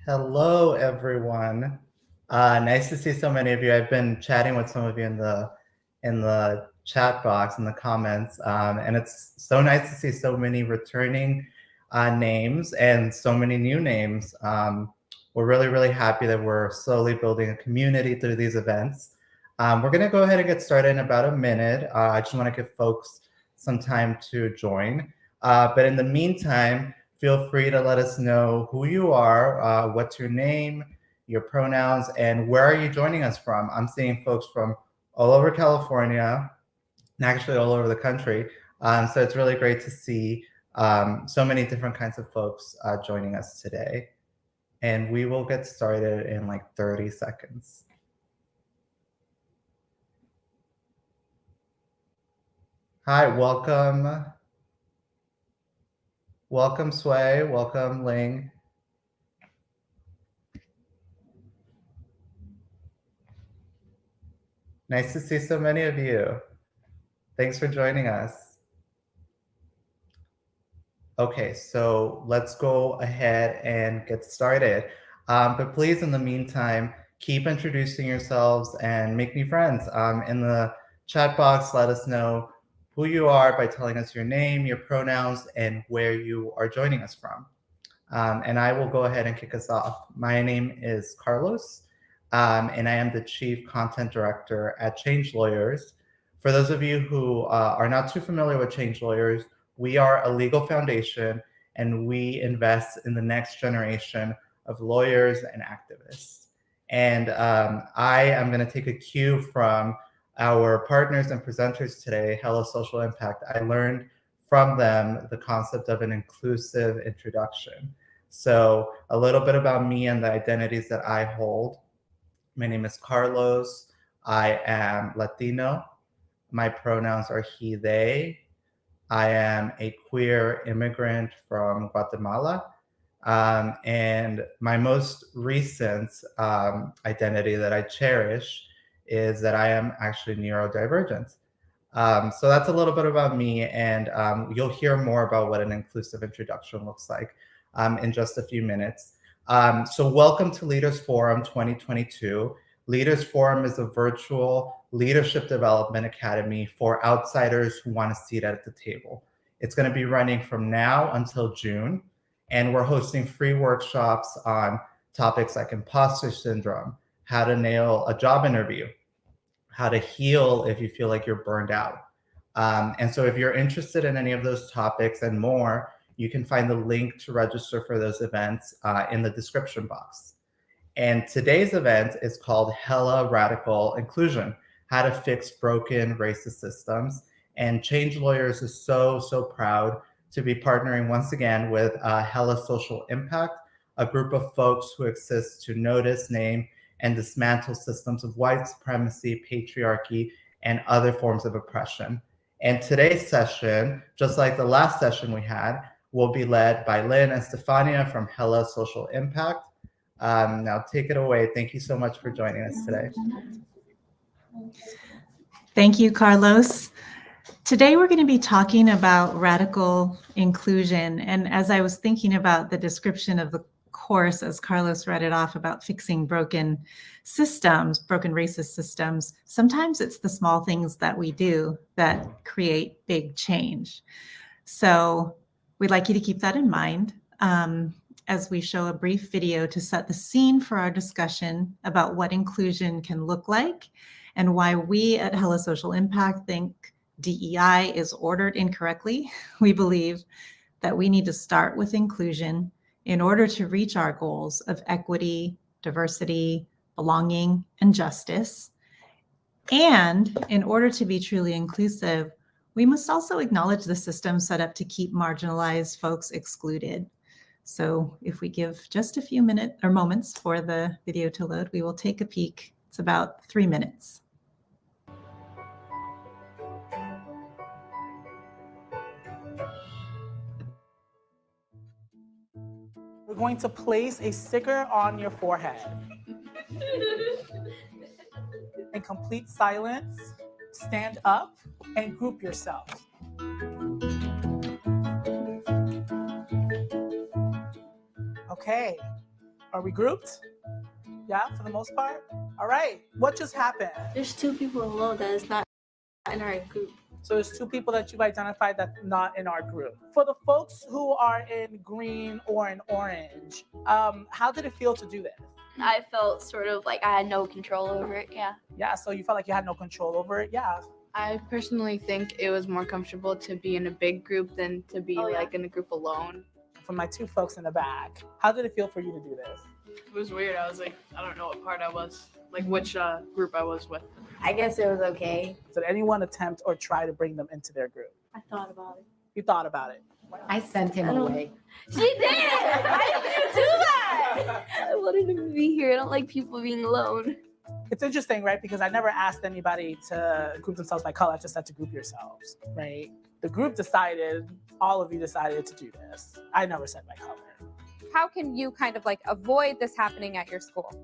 Hello, everyone. Nice to see so many of you. I've been chatting with some of you in the chat box in the comments, and it's so nice to see so many returning names and so many new names. We're really happy that we're slowly building a community through these events. We're going to go ahead and get started in about a minute. I just want to give folks some time to join. But in the meantime, feel free to let us know who you are, what's your name, your pronouns, and where are you joining us from. I'm seeing folks from all over California, and actually all over the country. So it's really great to see So many different kinds of folks joining us today. And we will get started in like 30 seconds. Hi, welcome. Welcome, Sway. Welcome, Ling. Nice to see so many of you. Thanks for joining us. Okay, so let's go ahead and get started. But please, in the meantime, keep introducing yourselves and make new friends. In the chat box, let us know who you are by telling us your name, your pronouns, and where you are joining us from. And I will go ahead and kick us off. My name is Carlos, and I am the Chief Content Director at Change Lawyers. For those of you who are not too familiar with Change Lawyers, we are a legal foundation, and we invest in the next generation of lawyers and activists. And I am going to take a cue from our partners and presenters today, Hello Social Impact. I learned from them the concept of an inclusive introduction. So a little bit about me and the identities that I hold. My name is Carlos. I am Latino. My pronouns are he, they. I am a queer immigrant from Guatemala. And my most recent identity that I cherish is that I am actually neurodivergent. So that's a little bit about me, and you'll hear more about what an inclusive introduction looks like in just a few minutes. So welcome to Leaders Forum 2022. Leaders Forum is a virtual leadership development academy for outsiders who want a seat at the table. It's going to be running from now until June, and we're hosting free workshops on topics like imposter syndrome, how to nail a job interview, how to heal if you feel like you're burned out. And so if you're interested in any of those topics and more, you can find the link to register for those events in the description box. And today's event is called Hella Radical Inclusion, How to Fix Broken Racist Systems. And Change Lawyers is so proud to be partnering once again with Hella Social Impact, a group of folks who exist to notice, name, and dismantle systems of white supremacy, patriarchy, and other forms of oppression. And today's session, just like the last session we had, will be led by Lynn and Stefania from Hella Social Impact. Now take it away. Thank you so much for joining us today. Thank you, Carlos. Today we're going to be talking about radical inclusion. And as I was thinking about the description of the course, as Carlos read it off about fixing broken systems, broken racist systems, sometimes it's the small things that we do that create big change. So we'd like you to keep that in mind as we show a brief video to set the scene for our discussion about what inclusion can look like and why we at Hella Social Impact think DEI is ordered incorrectly. We believe that we need to start with inclusion in order to reach our goals of equity, diversity, belonging, and justice. And in order to be truly inclusive, we must also acknowledge the system set up to keep marginalized folks excluded. So if we give just a few minutes or moments for the video to load, we will take a peek. It's about 3 minutes. We're going to place a sticker on your forehead. In complete silence, stand up and group yourself. Okay, are we grouped? Yeah, for the most part? All right, what just happened? There's 2 people alone that is not in our group. So there's 2 people that you've identified that's not in our group. For the folks who are in green or in orange, how did it feel to do this? I felt sort of like I had no control over it, yeah. Yeah, so you felt like you had no control over it? Yeah. I personally think it was more comfortable to be in a big group than to be like in a group alone. For my 2 folks in the back, how did it feel for you to do this? It was weird. I was like, I don't know what part I was, like which group I was with. I guess it was okay. Did anyone attempt or try to bring them into their group? I thought about it. You thought about it. I sent him I don't- away. She did. Why did you do that? I wanted him to be here. I don't like people being alone. It's interesting, right? Because I never asked anybody to group themselves by color. I just said to group yourselves, right? The group decided, all of you decided to do this. I never said by color. How can you kind of like avoid this happening at your school?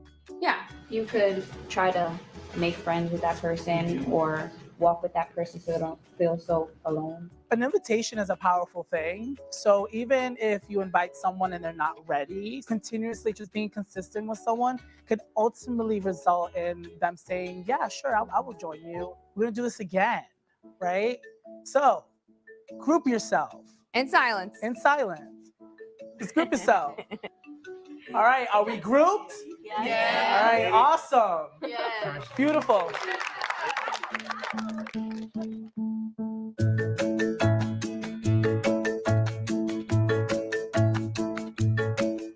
Yeah, you could try to make friends with that person or walk with that person so they don't feel so alone. An invitation is a powerful thing. So even if you invite someone and they're not ready, continuously just being consistent with someone could ultimately result in them saying, yeah, sure, I will join you. We're gonna do this again, right? So group yourself. In silence. In silence. Just group yourself. All right, are we grouped? Yeah. All right, awesome. Yeah. Beautiful.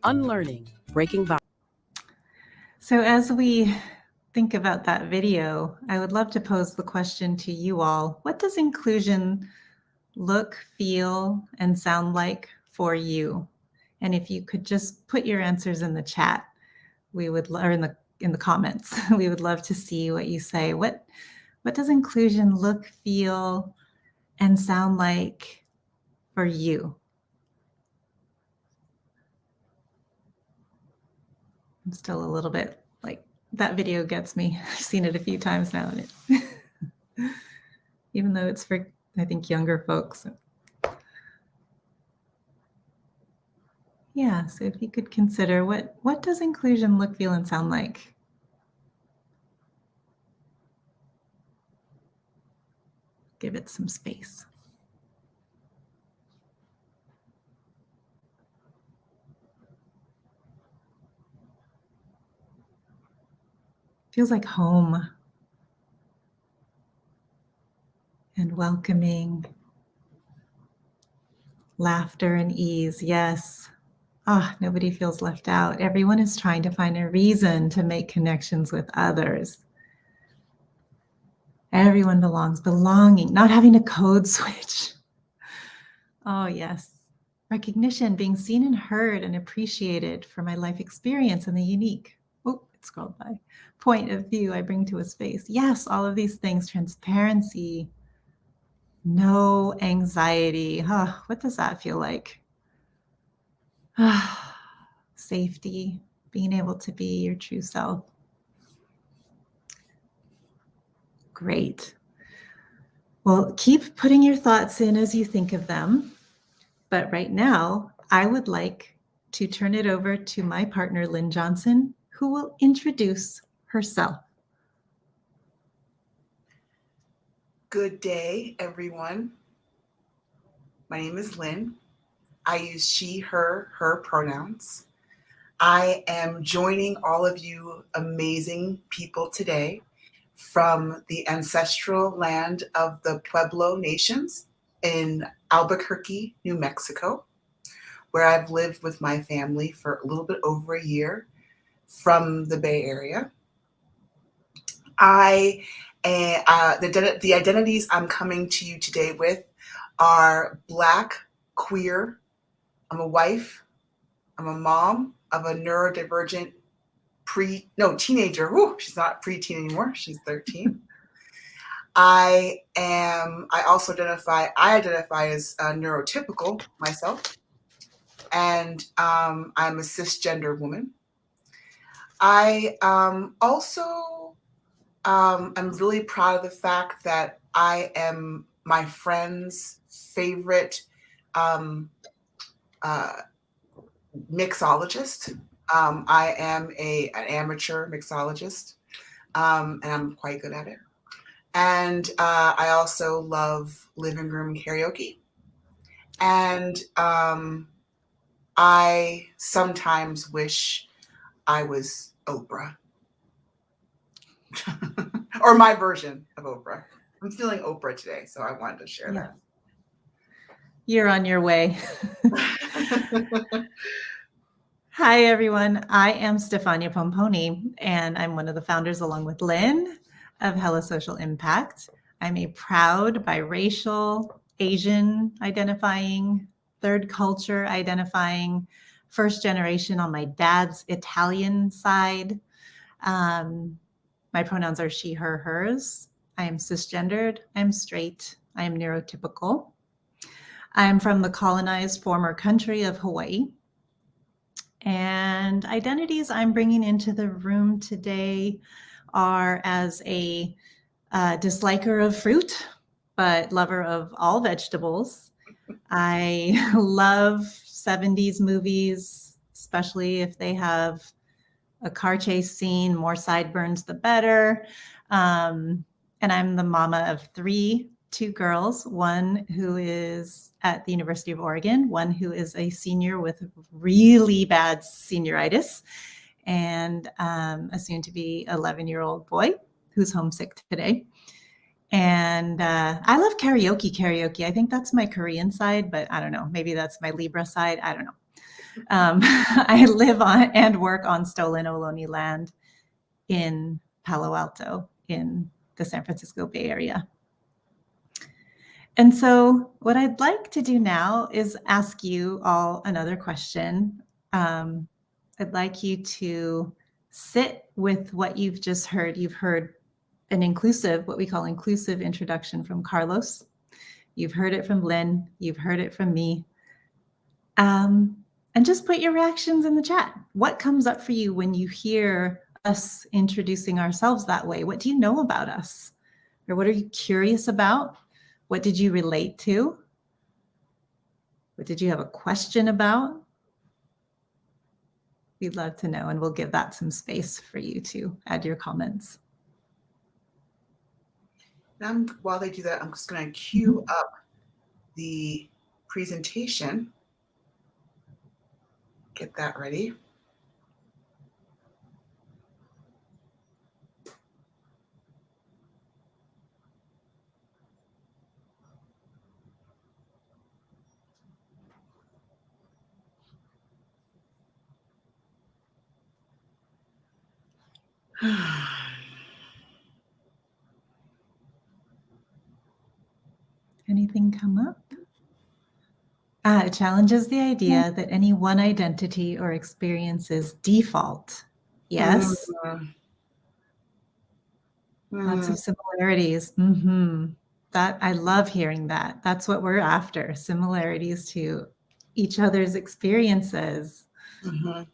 Unlearning, breaking boundaries. So as we think about that video, I would love to pose the question to you all. What does inclusion look, feel, and sound like for you? And if you could just put your answers in the chat, we would, or in the comments, we would love to see what you say. What does inclusion look, feel, and sound like for you? I'm still a little bit like, that video gets me. I've seen it a few times now, and it, even though it's for, I think, younger folks. Yeah, so if you could consider what does inclusion look, feel, and sound like? Give it some space. Feels like home and welcoming, laughter and ease. Yes. Ah, nobody feels left out. Everyone is trying to find a reason to make connections with others. Everyone belongs, belonging, not having a code switch. Oh, yes. Recognition, being seen and heard and appreciated for my life experience and the unique, oh, it scrolled by, point of view I bring to a space. Yes, all of these things, transparency, no anxiety. Huh, what does that feel like? Safety, being able to be your true self. Great. Well, keep putting your thoughts in as you think of them. But right now, I would like to turn it over to my partner, Lynn Johnson, who will introduce herself. Good day, everyone. My name is Lynn. I use she, her pronouns. I am joining all of you amazing people today from the ancestral land of the Pueblo Nations in Albuquerque, New Mexico, where I've lived with my family for a little bit over a year from the Bay Area. The identities I'm coming to you today with are Black, queer. I'm a wife. I'm a mom of a neurodivergent teenager. Woo, she's not preteen anymore. She's 13. I also identify as neurotypical myself, and I'm a cisgender woman. I also I'm really proud of the fact that I am my friend's favorite mixologist. I am an amateur mixologist, and I'm quite good at it. And I also love living room karaoke. And I sometimes wish I was Oprah. Or my version of Oprah. I'm feeling Oprah today, so I wanted to share that. You're on your way. Hi, everyone. I am Stefania Pomponi, and I'm one of the founders, along with Lynn, of Hella Social Impact. I'm a proud biracial, Asian identifying third culture identifying, first generation on my dad's Italian side. My pronouns are she, her, hers. I am cisgendered. I'm straight. I am neurotypical. I am from the colonized former country of Hawaii. And identities I'm bringing into the room today are as a disliker of fruit, but lover of all vegetables. I love 70s movies, especially if they have a car chase scene, more sideburns, the better. And I'm the mama of two girls, one who is at the University of Oregon, one who is a senior with really bad senioritis, and a soon-to-be 11-year-old boy who's homesick today. And I love karaoke. I think that's my Korean side, but I don't know. Maybe that's my Libra side. I don't know. I live on and work on stolen Ohlone land in Palo Alto in the San Francisco Bay Area. And so what I'd like to do now is ask you all another question. I'd like you to sit with what you've just heard. You've heard an inclusive, what we call inclusive introduction from Carlos. You've heard it from Lynn. You've heard it from me. And just put your reactions in the chat. What comes up for you when you hear us introducing ourselves that way? What do you know about us? Or what are you curious about? What did you relate to? What did you have a question about? We'd love to know, and we'll give that some space for you to add your comments. Now, while they do that, I'm just going to cue up the presentation. Get that ready. Anything come up? It challenges the idea that any one identity or experience is default. Yes. Lots of similarities. That I love hearing that. That's what we're after, similarities to each other's experiences. We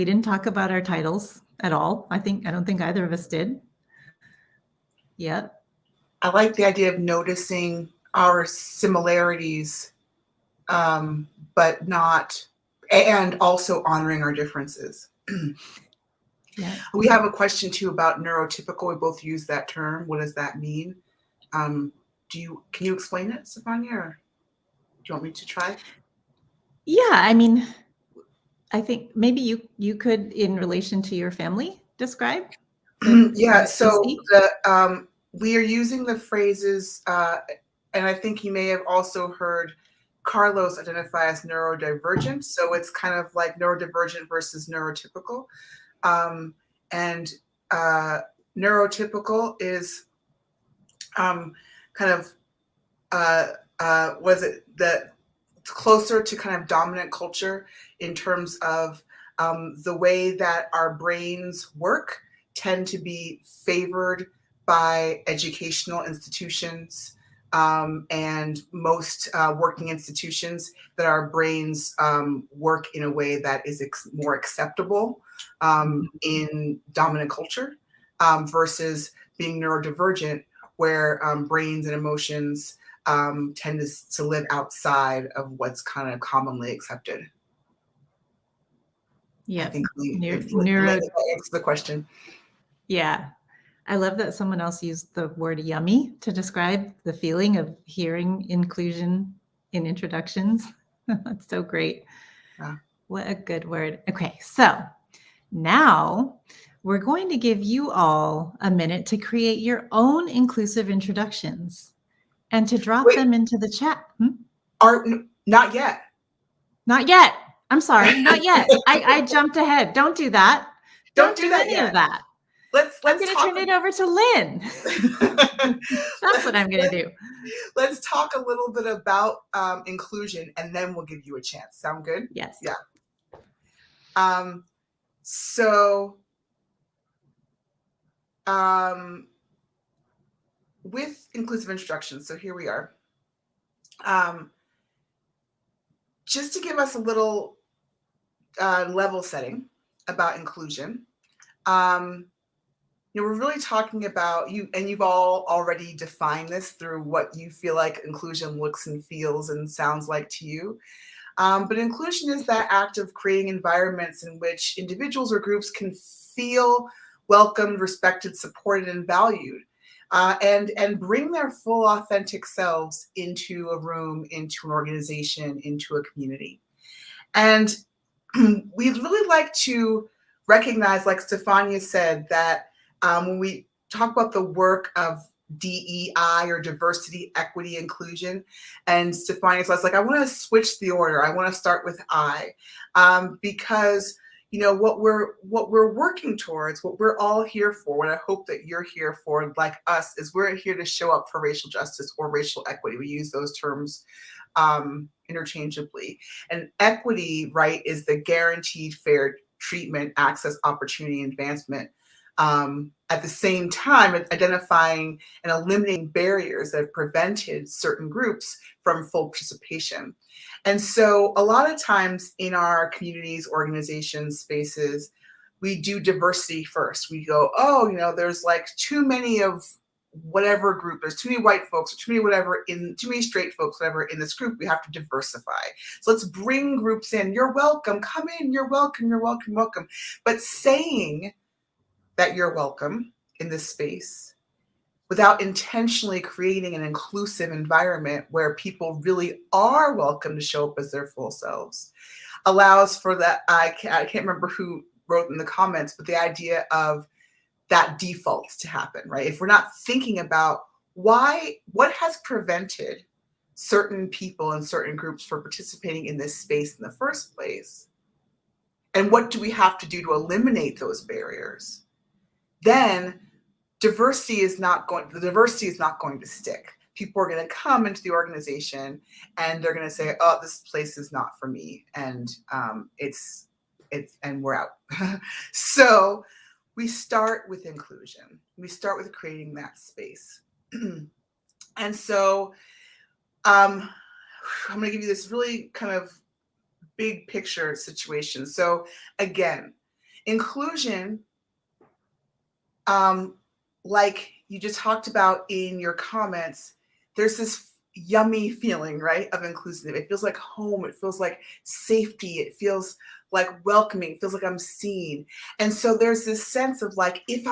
didn't talk about our titles at all. I don't think either of us did. Yep. I like the idea of noticing our similarities, but not, and also honoring our differences. Yeah. We have a question too about neurotypical. We both use that term. What does that mean? Can you explain it, Stefania, or do you want me to try? Yeah, I mean, I think maybe you could, in relation to your family, describe. Yeah, so we are using the phrases, and I think you may have also heard Carlos identify as neurodivergent. So it's kind of like neurodivergent versus neurotypical. And neurotypical is kind of, was it the closer to kind of dominant culture in terms of the way that our brains work tend to be favored by educational institutions and most working institutions, that our brains work in a way that is more acceptable in dominant culture versus being neurodivergent, where brains and emotions tend to live outside of what's kind of commonly accepted. Yeah. I think answers the question. Yeah. I love that someone else used the word yummy to describe the feeling of hearing inclusion in introductions. That's so great. Yeah. What a good word. Okay, so now we're going to give you all a minute to create your own inclusive introductions and to drop them into the chat. Not yet. Not yet. I'm sorry, not yet. I jumped ahead. Don't do that. Don't do that any yet. of that. I'm going to turn it over to Lynn. That's what I'm going to do. Let's talk a little bit about inclusion, and then we'll give you a chance. Sound good? Yes. Yeah. So with inclusive instruction, so here we are. Just to give us a little level setting about inclusion, we're really talking about you, and you've all already defined this through what you feel like inclusion looks and feels and sounds like to you. But inclusion is that act of creating environments in which individuals or groups can feel welcomed, respected, supported, and valued, and bring their full authentic selves into a room, into an organization, into a community. And we'd really like to recognize, like Stefania said, that when we talk about the work of DEI, or diversity, equity, inclusion, and Stefania says, like, I want to switch the order. I want to start with I, because what we're working towards, what we're all here for, what I hope that you're here for, like us, is we're here to show up for racial justice or racial equity. We use those terms interchangeably. And equity, right, is the guaranteed fair treatment, access, opportunity, advancement. At the same time, identifying and eliminating barriers that have prevented certain groups from full participation. And so a lot of times in our communities, organizations, spaces, we do diversity first. We go, there's like too many of whatever group, there's too many white folks, or too many straight folks, whatever, in this group, we have to diversify. So let's bring groups in. You're welcome, come in, you're welcome, you're welcome, welcome. But saying that you're welcome in this space without intentionally creating an inclusive environment where people really are welcome to show up as their full selves allows for that. I can't remember who wrote in the comments, but the idea of that default to happen, right? If we're not thinking about what has prevented certain people and certain groups from participating in this space in the first place, and what do we have to do to eliminate those barriers, then the diversity is not going to stick. People are going to come into the organization and they're going to say, oh, this place is not for me. And and we're out. So we start with inclusion. We start with creating that space. And so I'm going to give you this really kind of big picture situation. So again, inclusion, like you just talked about in your comments, there's this yummy feeling, right, of inclusive. It feels like home. It feels like safety. It feels like welcoming. It feels like I'm seen. And so there's this sense of like, if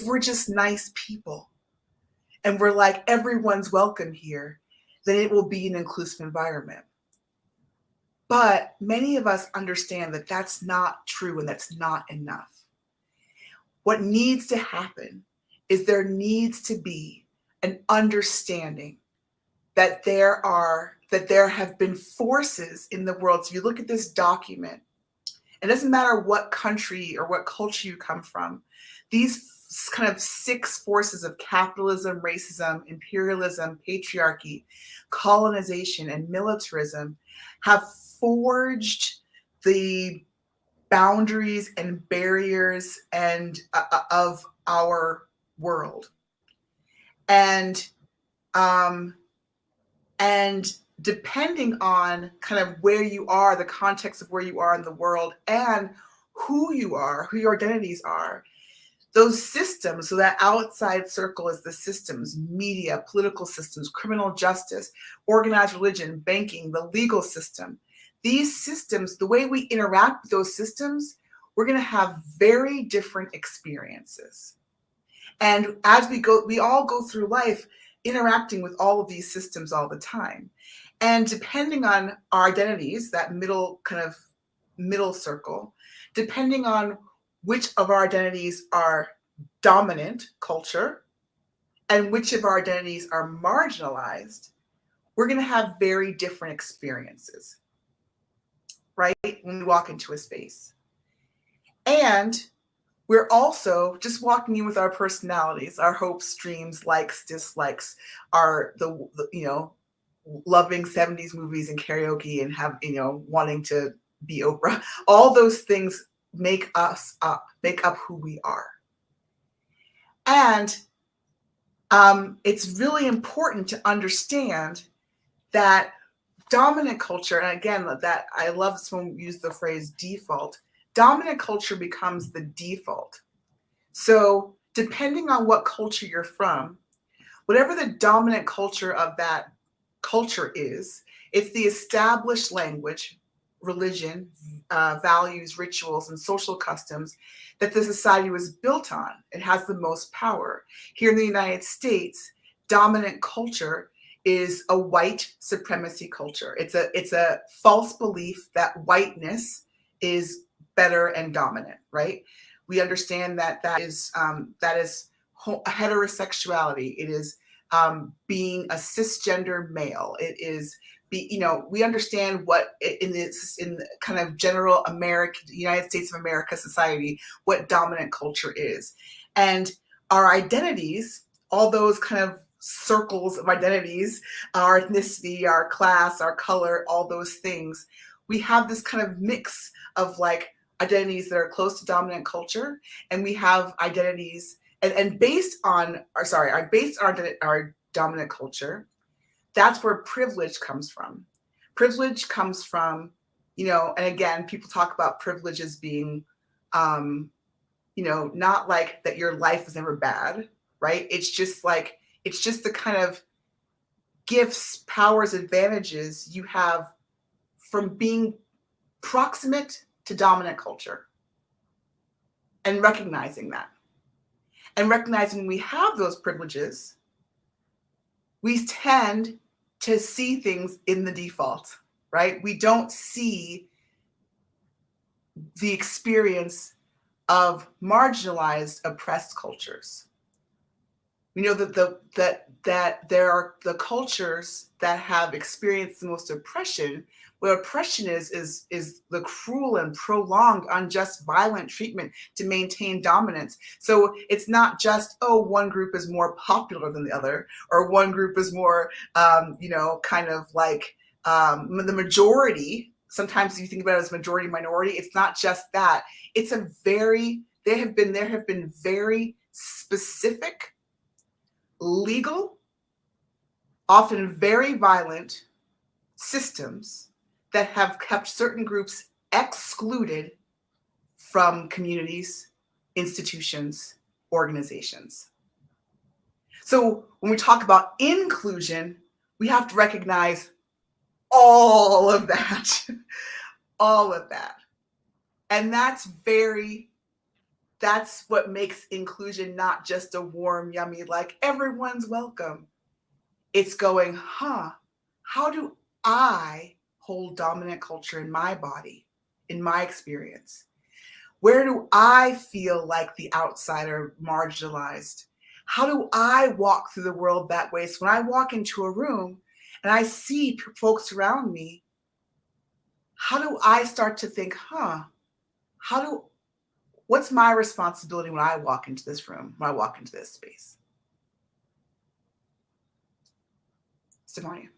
we're just nice people and we're like, everyone's welcome here, then it will be an inclusive environment. But many of us understand that that's not true and that's not enough. What needs to happen is there needs to be an understanding that there have been forces in the world. So you look at this document, it doesn't matter what country or what culture you come from, these kind of 6 forces of capitalism, racism, imperialism, patriarchy, colonization, and militarism have forged the boundaries and barriers and of our world. And depending on kind of where you are, the context of where you are in the world, and who you are, who your identities are, those systems, so that outside circle is the systems, media, political systems, criminal justice, organized religion, banking, the legal system. These systems, the way we interact with those systems, we're going to have very different experiences. And as we all go through life interacting with all of these systems all the time. And depending on our identities, that middle circle, depending on which of our identities are dominant culture and which of our identities are marginalized, we're going to have very different experiences, right, when we walk into a space. And we're also just walking in with our personalities, our hopes, dreams, likes, dislikes, our loving 70s movies and karaoke and wanting to be Oprah. All those things make us up, make up who we are. And it's really important to understand that dominant culture, and again, that I love someone use the phrase default, dominant culture becomes the default. So depending on what culture you're from, whatever the dominant culture of that culture is, it's the established language, religion, values, rituals, and social customs that the society was built on. It has the most power. Here in the United States, dominant culture is a white supremacy culture. It's a false belief that whiteness is better and dominant, right? We understand that is heterosexuality. It is being a cisgender male. It is we understand what in kind of general United States of America society, what dominant culture is. And our identities, all those kind of circles of identities, our ethnicity, our class, our color, all those things, we have this kind of mix of like identities that are close to dominant culture, and we have identities and based on our dominant culture, that's where privilege comes from. Privilege comes from, and again, people talk about privilege as being, not like that your life is never bad, right? It's just the kind of gifts, powers, advantages you have from being proximate to dominant culture and recognizing that. And recognizing we have those privileges, we tend to see things in the default, right? We don't see the experience of marginalized, oppressed cultures. We know that there are the cultures that have experienced the most oppression. What oppression is the cruel and prolonged, unjust, violent treatment to maintain dominance. So it's not just, one group is more popular than the other, or one group is more, kind of like the majority. Sometimes you think about it as majority minority. It's not just that. It's there have been very specific, legal, often very violent systems that have kept certain groups excluded from communities, institutions, organizations. So when we talk about inclusion, we have to recognize all of that, all of that. And that's what makes inclusion not just a warm, yummy, like everyone's welcome. It's going, how do I hold dominant culture in my body, in my experience? Where do I feel like the outsider, marginalized? How do I walk through the world that way? So when I walk into a room and I see folks around me, how do I start to think, what's my responsibility when I walk into this room, when I walk into this space? Stefania.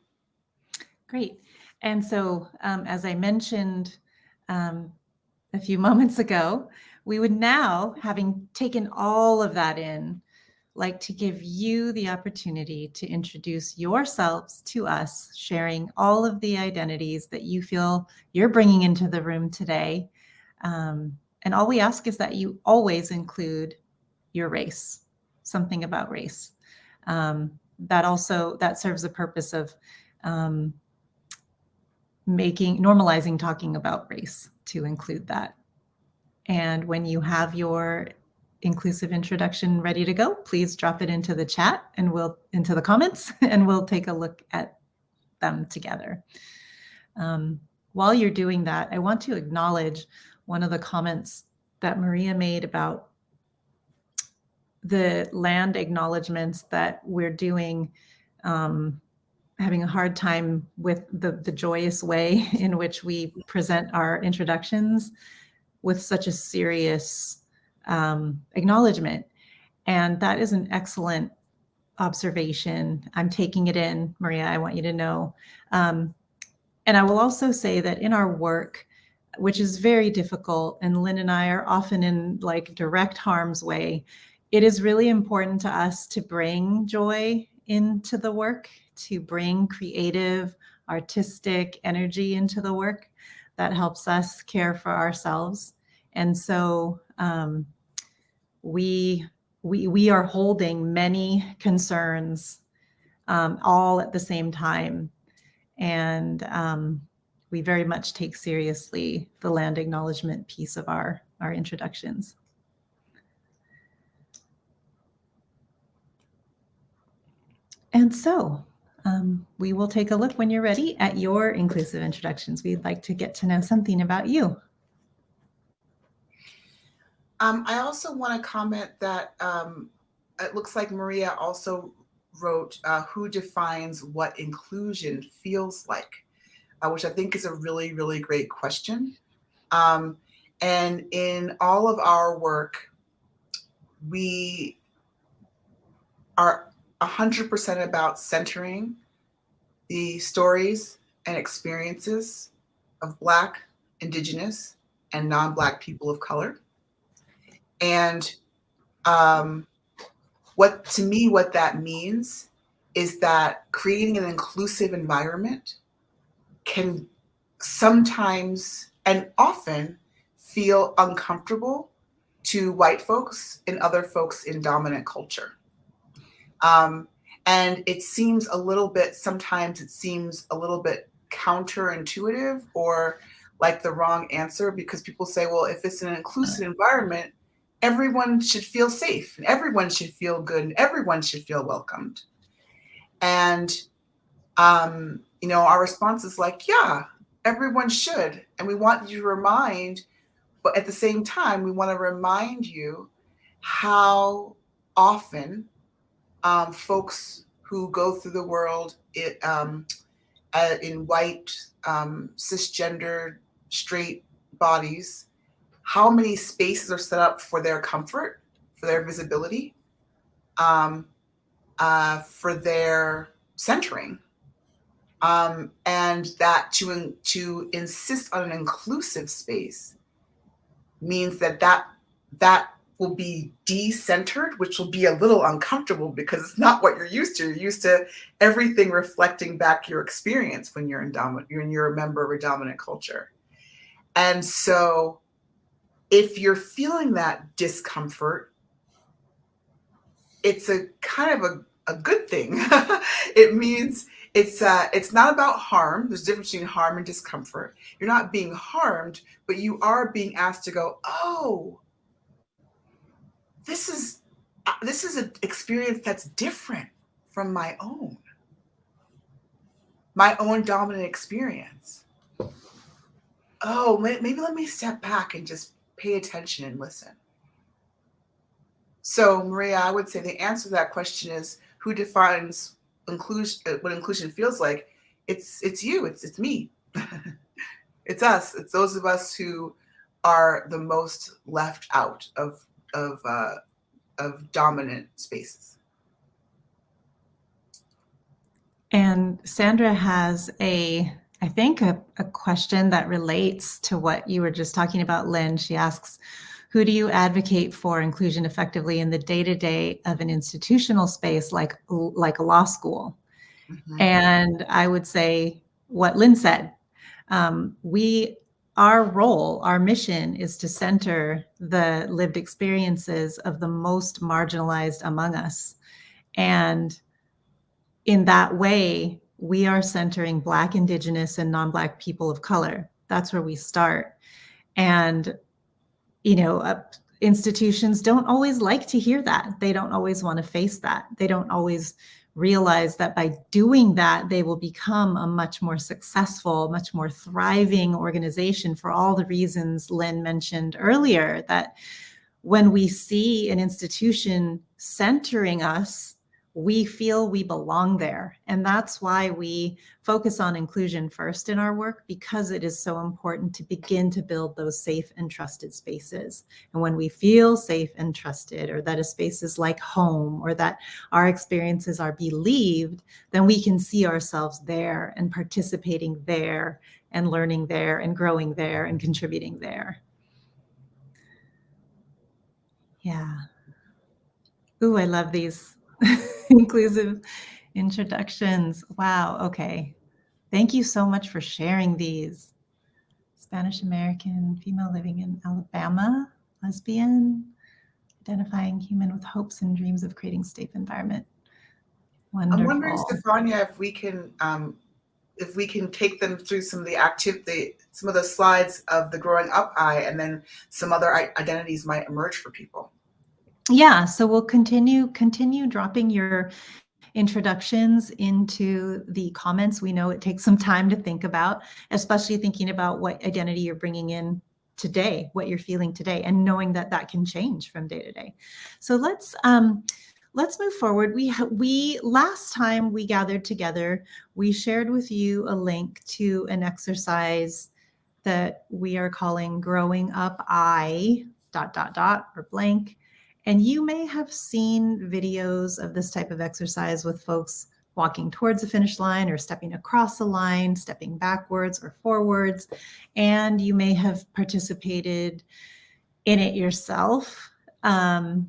Great. And so, as I mentioned a few moments ago, we would now, having taken all of that in, like to give you the opportunity to introduce yourselves to us, sharing all of the identities that you feel you're bringing into the room today. And all we ask is that you always include your race, something about race. That serves a purpose of normalizing talking about race to include that. And when you have your inclusive introduction ready to go, please drop it into the chat and into the comments, and we'll take a look at them together. While you're doing that, I want to acknowledge one of the comments that Maria made about the land acknowledgements that we're doing, having a hard time with the joyous way in which we present our introductions with such a serious acknowledgement. And that is an excellent observation. I'm taking it in, Maria, I want you to know. And I will also say that in our work, which is very difficult, and Lynn and I are often in like direct harm's way, it is really important to us to bring joy into the work, to bring creative, artistic energy into the work that helps us care for ourselves. And so we are holding many concerns all at the same time. And we very much take seriously the land acknowledgement piece of our introductions. And so we will take a look when you're ready at your inclusive introductions. We'd like to get to know something about you. I also want to comment that it looks like Maria also wrote who defines what inclusion feels like, which I think is a really, really great question. And in all of our work, we are 100% about centering the stories and experiences of Black, Indigenous, and non-Black people of color. And what that means is that creating an inclusive environment can sometimes and often feel uncomfortable to white folks and other folks in dominant culture. And it seems sometimes it seems a little bit counterintuitive or like the wrong answer, because people say, well, if it's an inclusive environment, everyone should feel safe and everyone should feel good and everyone should feel welcomed. And, our response is like, yeah, everyone should. And we want you to remind, but at the same time, we want to remind you how often folks who go through the world in white, cisgender, straight bodies, how many spaces are set up for their comfort, for their visibility, for their centering. And that to insist on an inclusive space means that will be de-centered, which will be a little uncomfortable because it's not what you're used to. You're used to everything reflecting back your experience when you're a member of a dominant culture. And so if you're feeling that discomfort, it's a kind of a good thing. It means it's not about harm. There's a difference between harm and discomfort. You're not being harmed, but you are being asked to go, oh, this is an experience that's different from my own dominant experience. Oh, maybe let me step back and just pay attention and listen. So, Maria, I would say the answer to that question is, who defines inclusion? What inclusion feels like? It's you. It's me. It's us. It's those of us who are the most left out of dominant spaces. And Sandra has I think a question that relates to what you were just talking about, Lynn. She asks, who do you advocate for inclusion effectively in the day-to-day of an institutional space like a law school? Mm-hmm. And I would say what Lynn said. Our mission is to center the lived experiences of the most marginalized among us. And in that way, we are centering Black, Indigenous, and non-Black people of color. That's where we start. And, institutions don't always like to hear that. They don't always want to face that. They don't always realize that by doing that, they will become a much more successful, much more thriving organization for all the reasons Lynn mentioned earlier, that when we see an institution centering us, we feel we belong there. And that's why we focus on inclusion first in our work, because it is so important to begin to build those safe and trusted spaces. And when we feel safe and trusted, or that a space is like home, or that our experiences are believed, then we can see ourselves there and participating there and learning there and growing there and contributing there. Yeah. Ooh, I love these inclusive introductions. Wow. Okay. Thank you so much for sharing these. Spanish American, female living in Alabama, lesbian, identifying human with hopes and dreams of creating safe environment. Wonderful. I'm wondering, Stefania, if we can take them through some of some of the slides of the growing up I, and then some other identities might emerge for people. Yeah, so we'll continue dropping your introductions into the comments. We know it takes some time to think about, especially thinking about what identity you're bringing in today, what you're feeling today, and knowing that that can change from day to day. So let's move forward. We last time we gathered together, we shared with you a link to an exercise that we are calling Growing Up I ... or blank. And you may have seen videos of this type of exercise with folks walking towards the finish line or stepping across the line, stepping backwards or forwards. And you may have participated in it yourself. And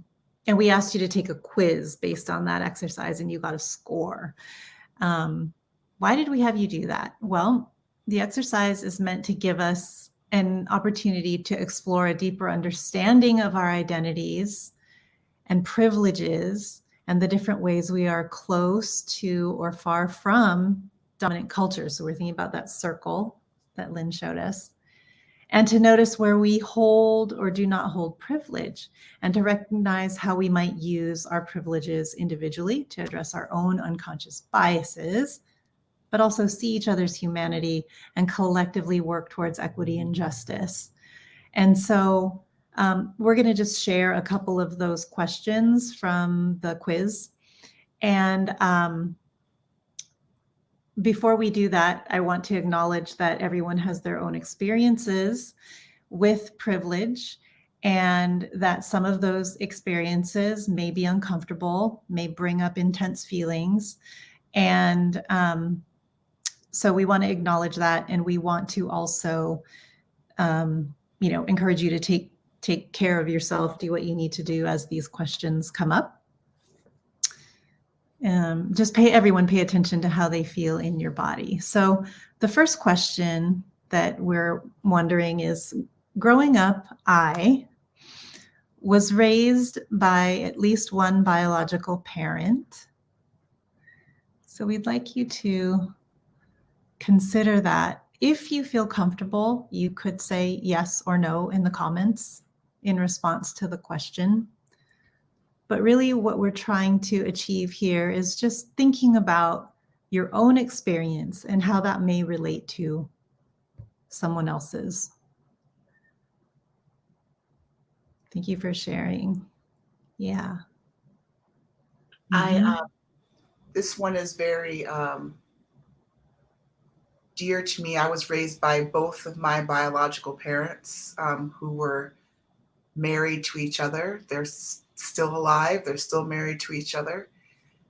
we asked you to take a quiz based on that exercise, and you got a score. Why did we have you do that? Well, the exercise is meant to give us an opportunity to explore a deeper understanding of our identities and privileges and the different ways we are close to or far from dominant cultures. So we're thinking about that circle that Lynn showed us. And to notice where we hold or do not hold privilege, and to recognize how we might use our privileges individually to address our own unconscious biases, but also see each other's humanity and collectively work towards equity and justice. And so we're going to just share a couple of those questions from the quiz. And before we do that, I want to acknowledge that everyone has their own experiences with privilege, and that some of those experiences may be uncomfortable, may bring up intense feelings. And so we want to acknowledge that, and we want to also encourage you to take care of yourself, do what you need to do as these questions come up. Just everyone pay attention to how they feel in your body. So the first question that we're wondering is, growing up, I was raised by at least one biological parent. So we'd like you to consider that. If you feel comfortable, you could say yes or no in the comments in response to the question. But really what we're trying to achieve here is just thinking about your own experience and how that may relate to someone else's. Thank you for sharing. Yeah. This one is very dear to me. I was raised by both of my biological parents who were married to each other. They're still alive. They're still married to each other.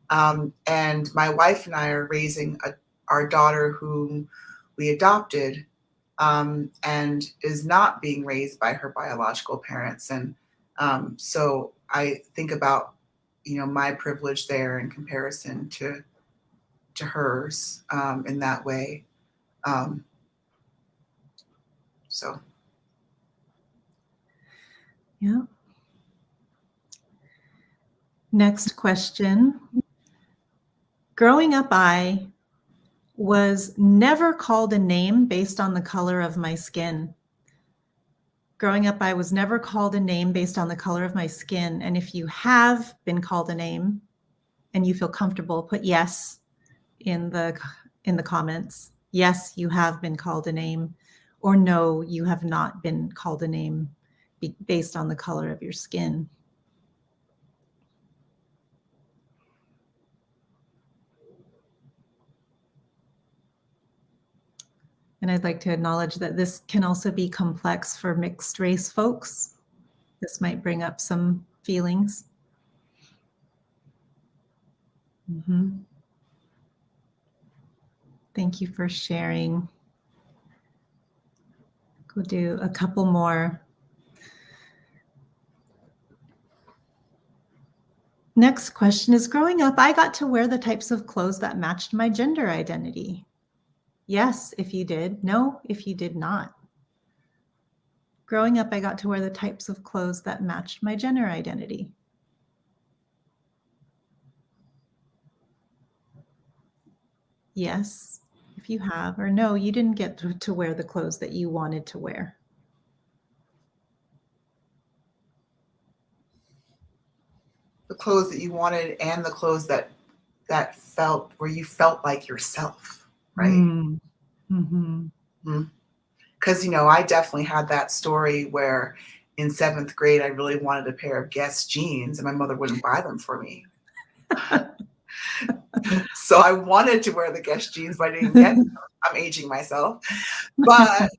And my wife and I are raising our daughter whom we adopted and is not being raised by her biological parents. And so I think about, my privilege there in comparison to hers in that way. So. Yeah. Next question. Growing up, I was never called a name based on the color of my skin. Growing up, I was never called a name based on the color of my skin. And if you have been called a name and you feel comfortable, put yes in the comments. Yes, you have been called a name, or no, you have not been called a name based on the color of your skin. And I'd like to acknowledge that this can also be complex for mixed race folks. This might bring up some feelings. Mm-hmm. Thank you for sharing. We'll do a couple more. Next question is, growing up, I got to wear the types of clothes that matched my gender identity. Yes, if you did. No, if you did not. Growing up, I got to wear the types of clothes that matched my gender identity. Yes, if you have, or no, you didn't get to wear the clothes that you wanted to wear. The clothes that you wanted and the clothes that felt where you felt like yourself, right? Mm-hmm. Because, I definitely had that story where in 7th grade, I really wanted a pair of Guess jeans and my mother wouldn't buy them for me. So I wanted to wear the Guess jeans, but I didn't get them. I'm aging myself. But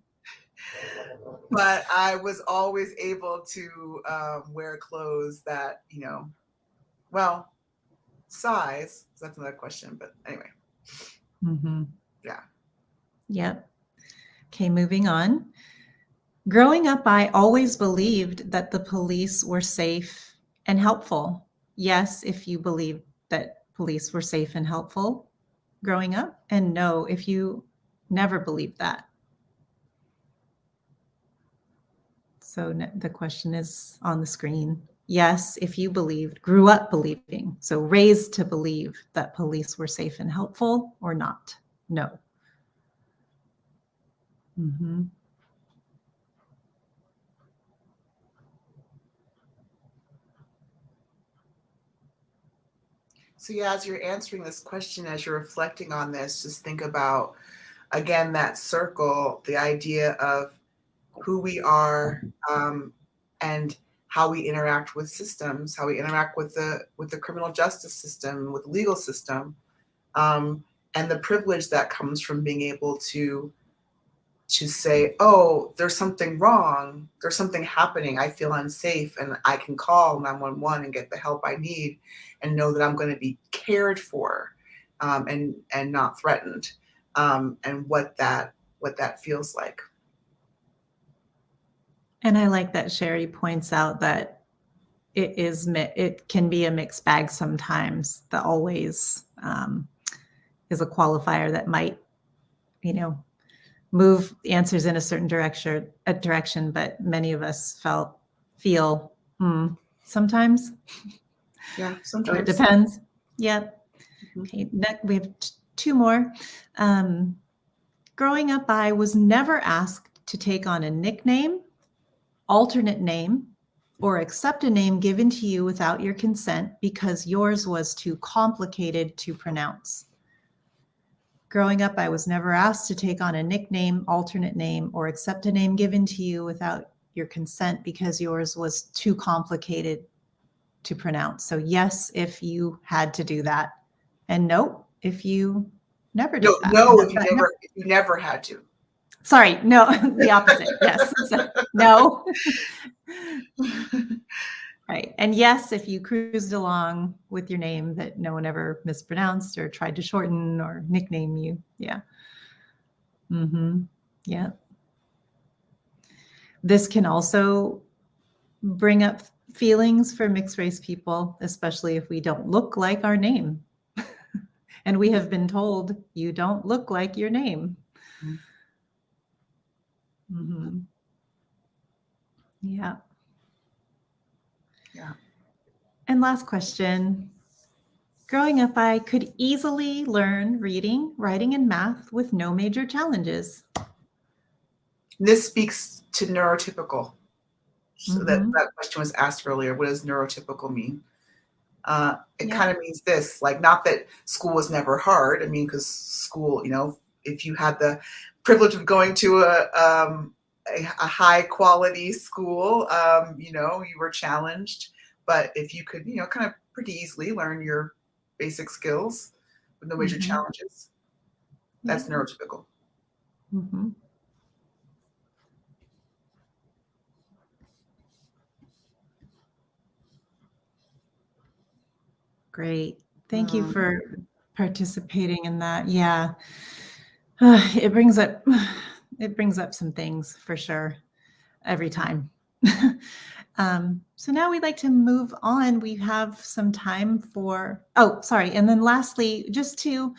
I was always able to wear clothes that, well, size. So that's another question. But anyway. Mm-hmm. Yeah. Yep. Okay, moving on. Growing up, I always believed that the police were safe and helpful. Yes, if you believed that police were safe and helpful growing up, and no, if you never believed that. So the question is on the screen. Yes, if you grew up believing, so raised to believe that police were safe and helpful, or not. No. Mm-hmm. So yeah, as you're answering this question, as you're reflecting on this, just think about, again, that circle, the idea of who we are, and how we interact with systems, how we interact with the criminal justice system, with the legal system, and the privilege that comes from being able to say, oh, there's something wrong, there's something happening, I feel unsafe, and I can call 911 and get the help I need and know that I'm going to be cared for, and not threatened, and what that feels like. And I like that Sherry points out that it can be a mixed bag sometimes. The always is a qualifier that might, move answers in a certain direction, but many of us feel sometimes. Yeah, sometimes. Or it depends. Yep. Mm-hmm. Okay, next we have two more. Growing up, I was never asked to take on a nickname, alternate name, or accept a name given to you without your consent because yours was too complicated to pronounce. Growing up, I was never asked to take on a nickname, alternate name, or accept a name given to you without your consent because yours was too complicated to pronounce. So yes, if you had to do that, and no, if you never did that. No, if you never had to. Sorry, no, the opposite. Yes, so, no. Right, and yes, if you cruised along with your name that no one ever mispronounced or tried to shorten or nickname you. Yeah. Mm-hmm. Yeah. This can also bring up feelings for mixed race people, especially if we don't look like our name. And we have been told, you don't look like your name. Mm-hmm. Yeah. Yeah. And last question. Growing up, I could easily learn reading, writing, and math with no major challenges. This speaks to neurotypical. So Mm-hmm. that question was asked earlier. What does neurotypical mean? It Yeah. kind of means this, like, not that school was never hard. I mean, because school, if you had the privilege of going to a high quality school, you were challenged. But if you could, kind of pretty easily learn your basic skills with no major Mm-hmm. challenges, that's neurotypical. Mhm. Great. Thank you for participating in that. Yeah. It brings up some things for sure every time. So now we'd like to move on. We have some time for, sorry. And then lastly, just to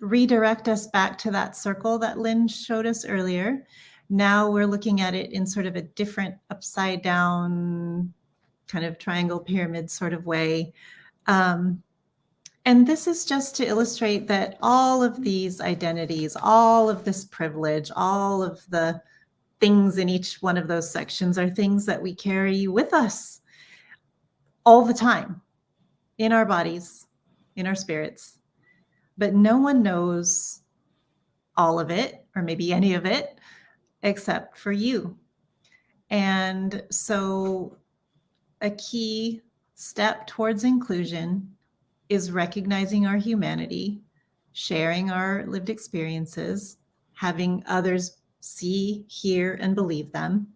redirect us back to that circle that Lynn showed us earlier. Now we're looking at it in sort of a different upside down kind of triangle pyramid sort of way. And this is just to illustrate that all of these identities, all of this privilege, all of the things in each one of those sections are things that we carry with us all the time in our bodies, in our spirits. But no one knows all of it, or maybe any of it, except for you. And so a key step towards inclusion is recognizing our humanity, sharing our lived experiences, having others see, hear, and believe them,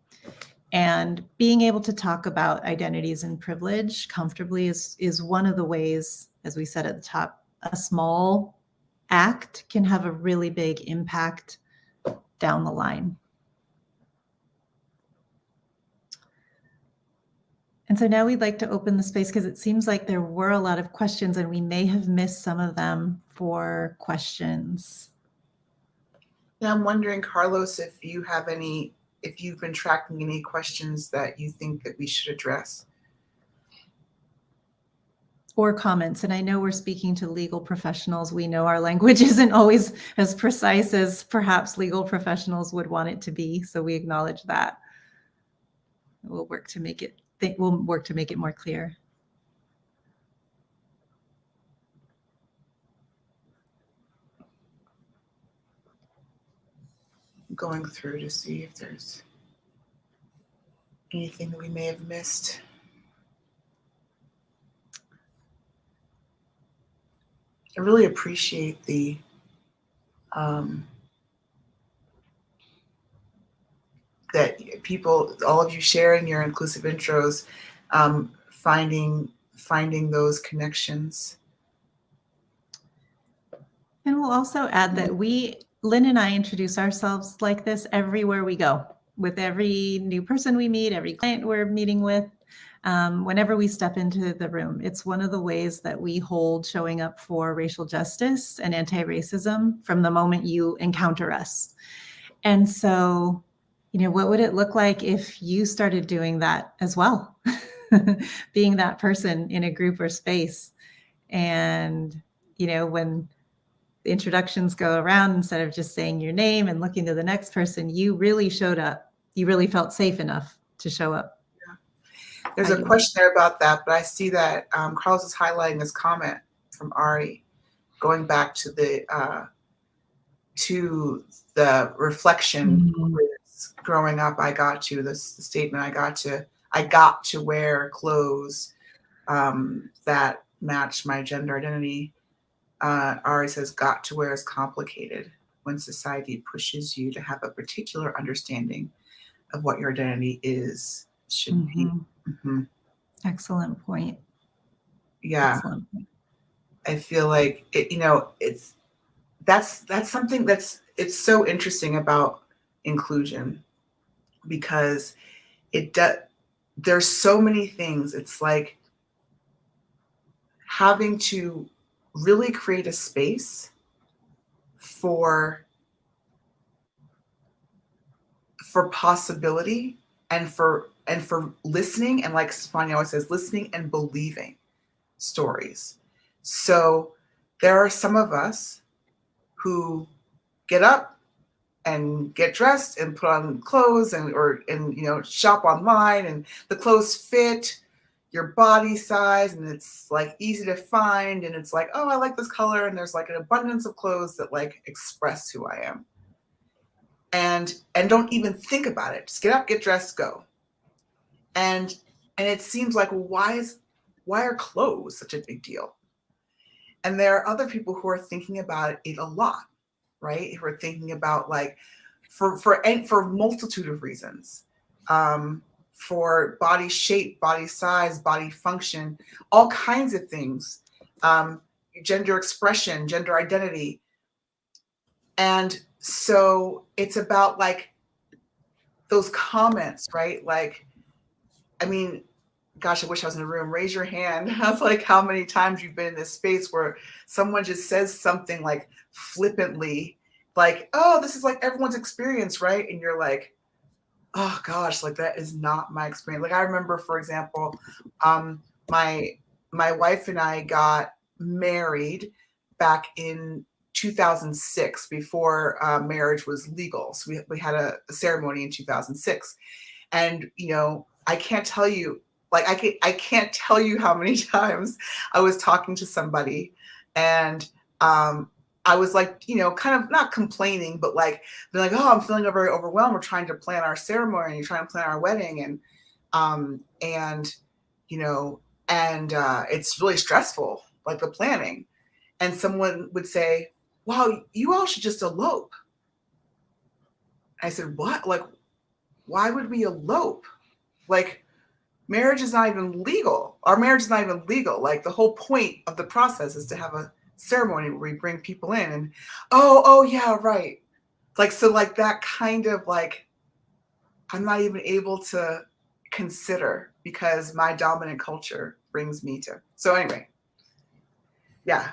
and being able to talk about identities and privilege comfortably is one of the ways, as we said at the top, a small act can have a really big impact down the line. And so now we'd like to open the space because it seems like there were a lot of questions and we may have missed some of them for questions. Yeah, I'm wondering, Carlos, if you've been tracking any questions that you think that we should address. Or comments. And I know we're speaking to legal professionals. We know our language isn't always as precise as perhaps legal professionals would want it to be. So we acknowledge that. We'll work to make it more clear. Going through to see if there's anything that we may have missed. I really appreciate the that people, all of you sharing your inclusive intros, finding those connections. And we'll also add that Lynn and I introduce ourselves like this everywhere we go, with every new person we meet, every client we're meeting with, whenever we step into the room. It's one of the ways that we hold showing up for racial justice and anti-racism from the moment you encounter us. And so, what would it look like if you started doing that as well? Being that person in a group or space. And, when the introductions go around, instead of just saying your name and looking to the next person, you really showed up. You really felt safe enough to show up. Yeah. There's a question there about that, but I see that Carlos is highlighting this comment from Ari, going back to the reflection. Growing up, the statement, I got to wear clothes that match my gender identity. Ari says, got to wear is complicated when society pushes you to have a particular understanding of what your identity should be. Mm-hmm. Excellent point. Yeah. Excellent point. I feel like that's something it's so interesting about inclusion, because there's so many things. It's like having to really create a space for possibility and for listening, and like Stefania always says, listening and believing stories. So there are some of us who get up and get dressed and put on clothes and shop online, and the clothes fit your body size and it's like easy to find, and it's like, oh, I like this color, and there's like an abundance of clothes that like express who I am, and don't even think about it. Just get up, get dressed, go. And it seems like, why are clothes such a big deal? And there are other people who are thinking about it a lot. right? If we're thinking about like for multitude of reasons, for body shape, body size, body function, all kinds of things, gender expression, gender identity. And so it's about like those comments, right? Like, I mean, gosh, I wish I was in a room. Raise your hand. That's like how many times you've been in this space where someone just says something like flippantly, like, oh, this is like everyone's experience, right? And you're like, oh gosh, like that is not my experience. Like I remember, for example, my wife and I got married back in 2006 before marriage was legal. So we had a ceremony in 2006. And, you know, I can't tell you, like, I can't tell you how many times I was talking to somebody and I was like, you know, kind of not complaining, but like, they're like, oh, I'm feeling very overwhelmed. We're trying to plan our ceremony, trying to plan our wedding. And, you know, and it's really stressful, like the planning. And someone would say, wow, you all should just elope. I said, what? Like, why would we elope? Like, marriage is not even legal. Our marriage is not even legal. Like, the whole point of the process is to have a ceremony where we bring people in and, oh, yeah, right. Like, so like that kind of like, I'm not even able to consider because my dominant culture brings me to. So anyway, yeah.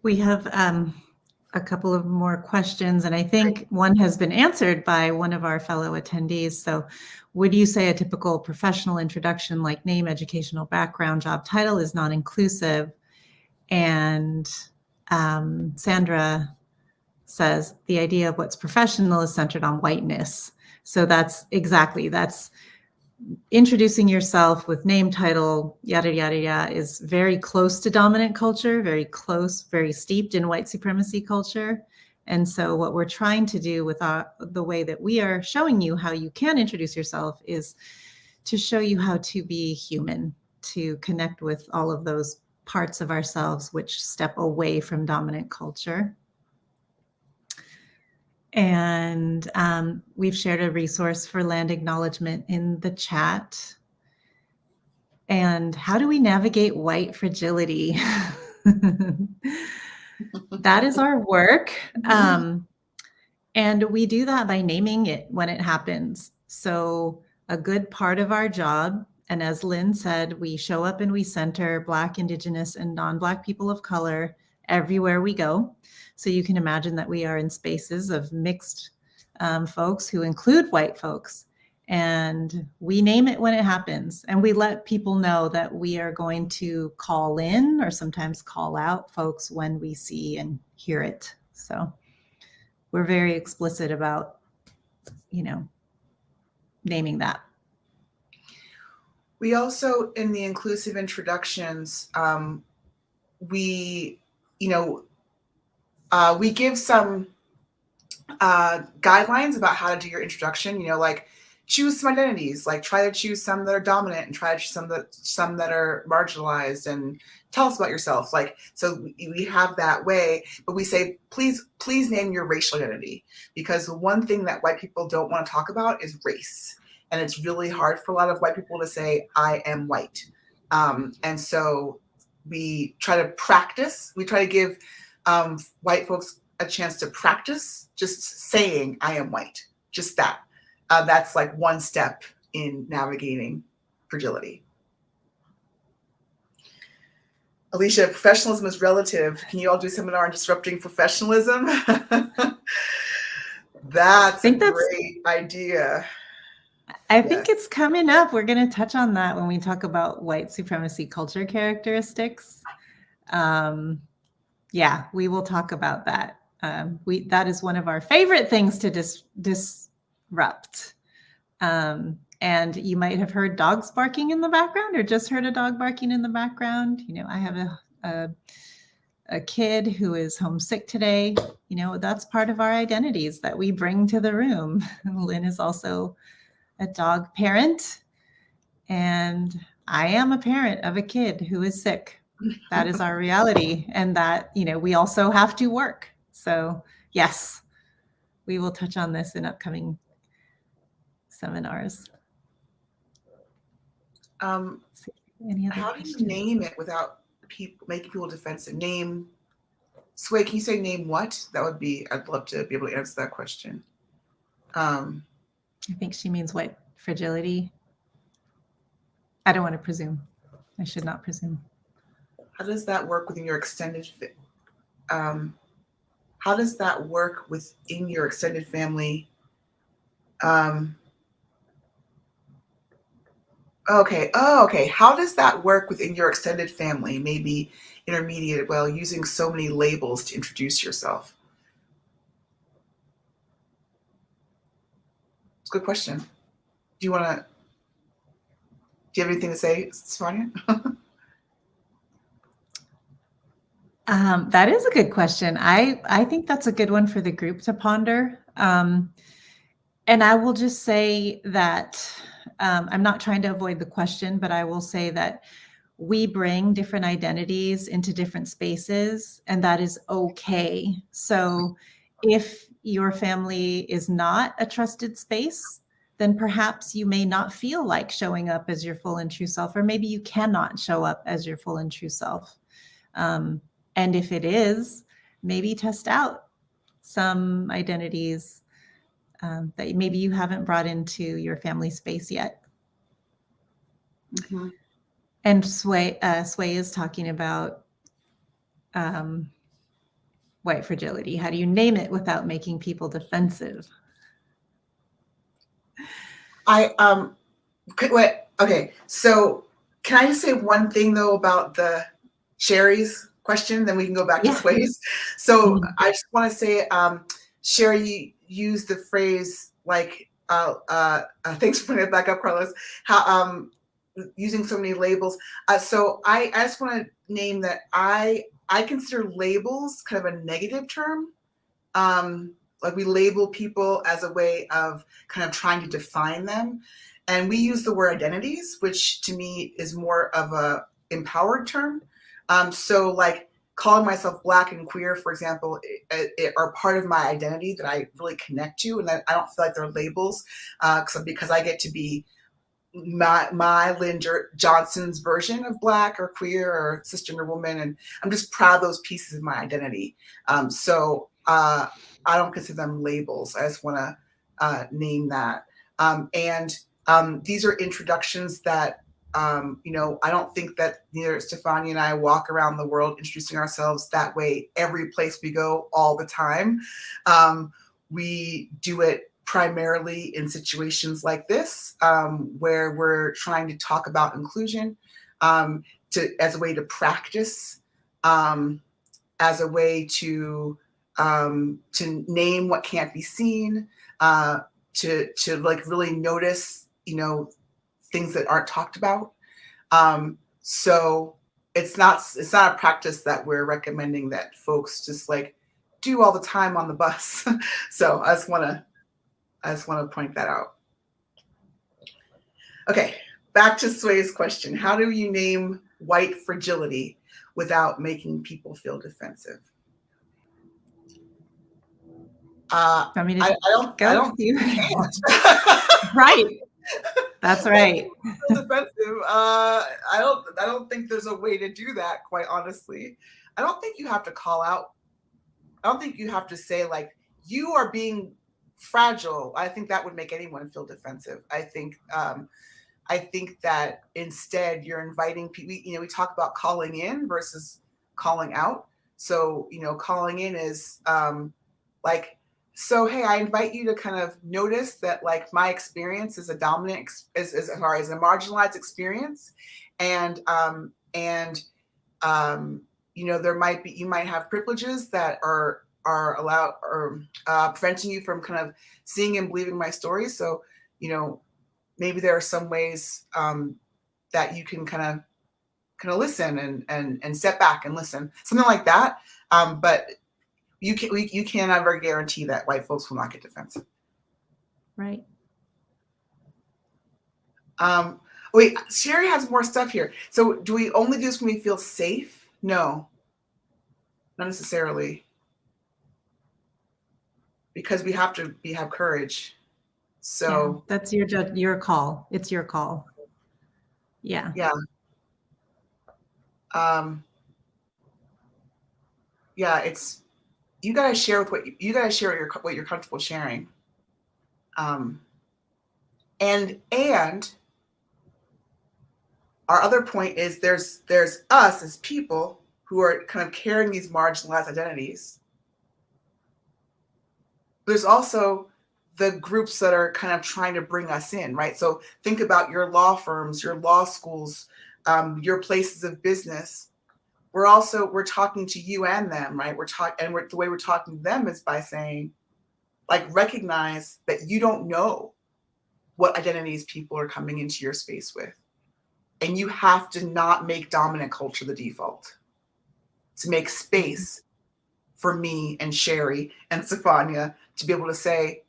We have a couple of more questions, and I think one has been answered by one of our fellow attendees. So would you say a typical professional introduction like name, educational background, job title is not inclusive? And Sandra says the idea of what's professional is centered on whiteness. So that's introducing yourself with name, title, yada, yada, yada, is very close to dominant culture, very close, very steeped in white supremacy culture. And so what we're trying to do with the way that we are showing you how you can introduce yourself is to show you how to be human, to connect with all of those parts of ourselves which step away from dominant culture. And we've shared a resource for land acknowledgement in the chat. And how do we navigate white fragility? That is our work. And we do that by naming it when it happens. So a good part of our job, and as Lynn said, we show up and we center Black, Indigenous, and non-Black people of color everywhere we go. So you can imagine that we are in spaces of mixed folks who include white folks. And we name it when it happens. And we let people know that we are going to call in or sometimes call out folks when we see and hear it. So we're very explicit about, you know, naming that. We also, in the inclusive introductions, we give some guidelines about how to do your introduction. You know, like choose some identities, like try to choose some that are dominant and try to choose some that are marginalized, and tell us about yourself. Like, so we have that way, but we say, please name your racial identity, because the one thing that white people don't want to talk about is race. And it's really hard for a lot of white people to say, I am white. And so we try to practice. We try to give white folks a chance to practice just saying, I am white. Just that. That's like one step in navigating fragility. Alicia, professionalism is relative. Can you all do a seminar on disrupting professionalism? That's a great idea. I think it's coming up. We're going to touch on that when we talk about white supremacy culture characteristics. Yeah, we will talk about that. That is one of our favorite things to disrupt. And you might have heard dogs barking in the background, or just heard a dog barking in the background. You know, I have a kid who is homesick today. You know, that's part of our identities that we bring to the room. Lynn is also a dog parent, and I am a parent of a kid who is sick. That is our reality, and that, you know, we also have to work. So Yes, we will touch on this in upcoming seminars. Any other How do questions? you name it without making people defensive? Name, Sway, can you say name what? That would be, I'd love to be able to answer that question. I think she means white fragility. I don't want to presume. I should not presume. How does that work within your extended how does that work within your extended family? Okay. Oh, okay. How does that work within your extended family? Maybe intermediate, well, using so many labels to introduce yourself. It's a good question. Do you have anything to say, Sonia? That is a good question. I think that's a good one for the group to ponder. And I will just say that I'm not trying to avoid the question, but I will say that we bring different identities into different spaces, and that is okay. So if your family is not a trusted space, then perhaps you may not feel like showing up as your full and true self, or maybe you cannot show up as your full and true self. And if it is, maybe test out some identities that maybe you haven't brought into your family space yet. Mm-hmm. And Sway is talking about white fragility. How do you name it without making people defensive? Okay, so can I just say one thing though about the Sherry's question, then we can go back to Sway's. So I just want to say, Sherry used the phrase like, thanks for putting it back up, Carlos, how using so many labels. So I just want to name that I consider labels kind of a negative term. Like we label people as a way of kind of trying to define them. And we use the word identities, which to me is more of a empowered term. So like calling myself Black and queer, for example, are part of my identity that I really connect to. And I don't feel like they're labels because I get to be my Lynn Johnson's version of Black or queer or cisgender woman. And I'm just proud of those pieces of my identity. So I don't consider them labels. I just want to name that. These are introductions that, you know, I don't think that neither Stefania and I walk around the world introducing ourselves that way every place we go all the time. We do it primarily in situations like this, where we're trying to talk about inclusion as a way to practice, as a way to name what can't be seen, to like really notice, you know, things that aren't talked about. So it's not a practice that we're recommending that folks just like do all the time on the bus. So I just want to point that out. Okay, back to Sway's question. How do you name white fragility without making people feel defensive? I don't think you can. Right. That's right. Defensive. I don't think there's a way to do that, quite honestly. I don't think you have to call out. I don't think you have to say like, you are being fragile. I think that would make anyone feel defensive. I think that instead you're inviting people, you know, we talk about calling in versus calling out. So, you know, calling in is like, so, hey, I invite you to kind of notice that like my experience is a dominant, is a marginalized experience. And you know, you might have privileges that are allowed or preventing you from kind of seeing and believing my story. So, you know, maybe there are some ways that you can kind of listen and step back and listen, something like that. But you can't ever guarantee that white folks will not get defensive. Right. Wait, Sherry has more stuff here. So do we only do this when we feel safe? No, not necessarily. because we have to have courage. So yeah, that's your call. It's your call. Yeah. yeah. Yeah, it's, you got to share with you got to share what you're comfortable sharing. And our other point is there's us as people who are kind of carrying these marginalized identities. There's also the groups that are kind of trying to bring us in, right? So think about your law firms, your law schools, your places of business. We're talking to you and them, right? The way we're talking to them is by saying, like, recognize that you don't know what identities people are coming into your space with. And you have to not make dominant culture the default. To make space for me and Sherry and Stefania to be able to say,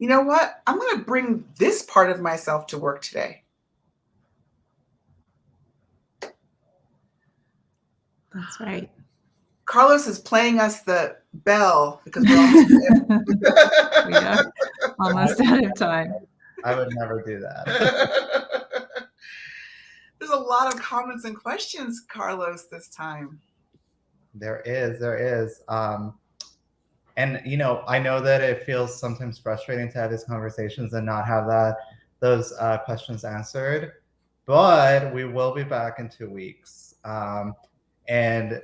you know what? I'm going to bring this part of myself to work today. That's right. Carlos is playing us the bell because we're almost We are almost out of time. I would never do that. There's a lot of comments and questions, Carlos, this time. There is. And I know that it feels sometimes frustrating to have these conversations and not have those questions answered, but we will be back in 2 weeks. And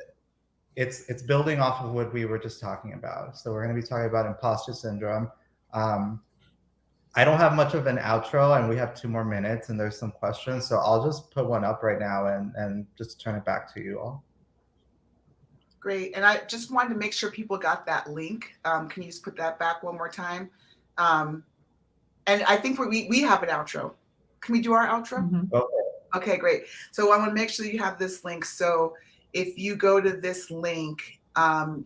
it's building off of what we were just talking about. So we're going to be talking about imposter syndrome. I don't have much of an outro, and we have 2 more minutes, and there's some questions. So I'll just put one up right now and just turn it back to you all. Great. And I just wanted to make sure people got that link. Can you just put that back one more time? And I think we have an outro. Can we do our outro? Mm-hmm. Okay, great. So I want to make sure you have this link. So if you go to this link,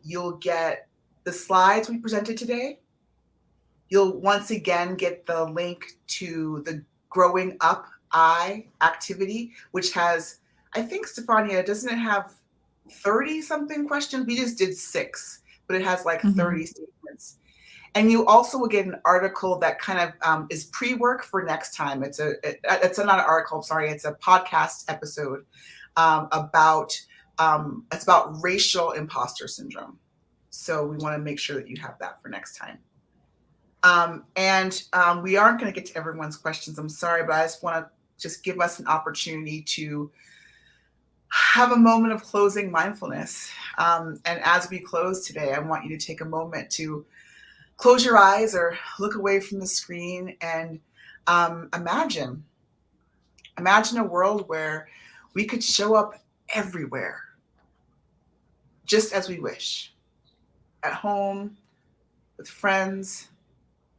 you'll get the slides we presented today. You'll once again get the link to the Growing Up I activity, which has, I think, Stefania, doesn't it have 30 something questions? We just did 6, but it has like 30 statements. And you also will get an article that kind of is pre-work for next time. It's not an article, sorry, it's a podcast episode about racial imposter syndrome. So we want to make sure that you have that for next time. We aren't going to get to everyone's questions. I'm sorry, but I just want to give us an opportunity to have a moment of closing mindfulness. And as we close today, I want you to take a moment to close your eyes or look away from the screen and imagine a world where we could show up everywhere, just as we wish, at home, with friends,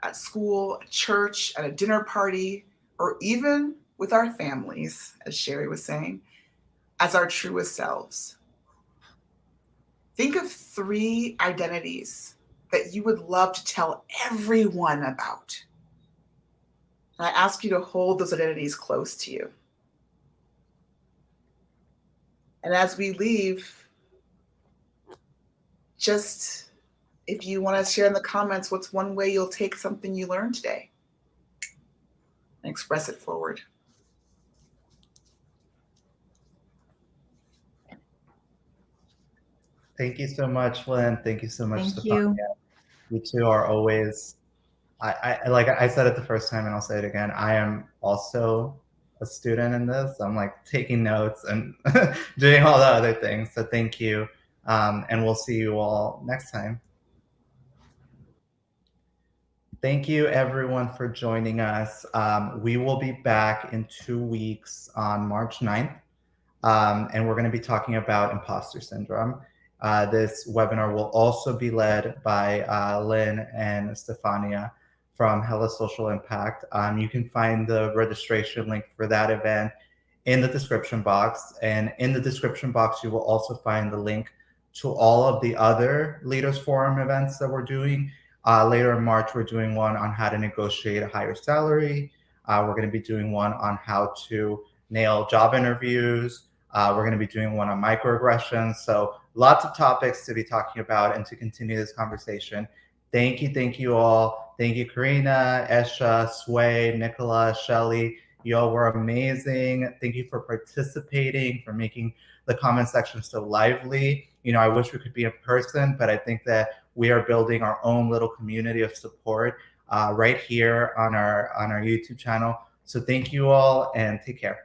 at school, at church, at a dinner party, or even with our families, as Sherry was saying, as our truest selves. Think of 3 identities that you would love to tell everyone about. And I ask you to hold those identities close to you. And as we leave, just, if you want to share in the comments, what's one way you'll take something you learned today and express it forward. Thank you so much, Lynn. Thank you so much, Thank Stefania. you. You two are always, I like I said it the first time and I'll say it again, I am also a student in this. I'm like taking notes and doing all the other things. So thank you. And we'll see you all next time. Thank you everyone for joining us. We will be back in 2 weeks on March 9th. And we're going to be talking about imposter syndrome. This webinar will also be led by Lynn and Stefania from Hella Social Impact. You can find the registration link for that event in the description box. And in the description box, you will also find the link to all of the other Leaders Forum events that we're doing. Later in March, we're doing one on how to negotiate a higher salary. We're going to be doing one on how to nail job interviews. We're going to be doing one on microaggressions. So lots of topics to be talking about and to continue this conversation. Thank you all. Thank you, Karina, Esha, Sway, Nicola, Shelly. You all were amazing. Thank you for participating, for making the comment section so lively. You know, I wish we could be in person, but I think that we are building our own little community of support right here on our YouTube channel. So thank you all and take care.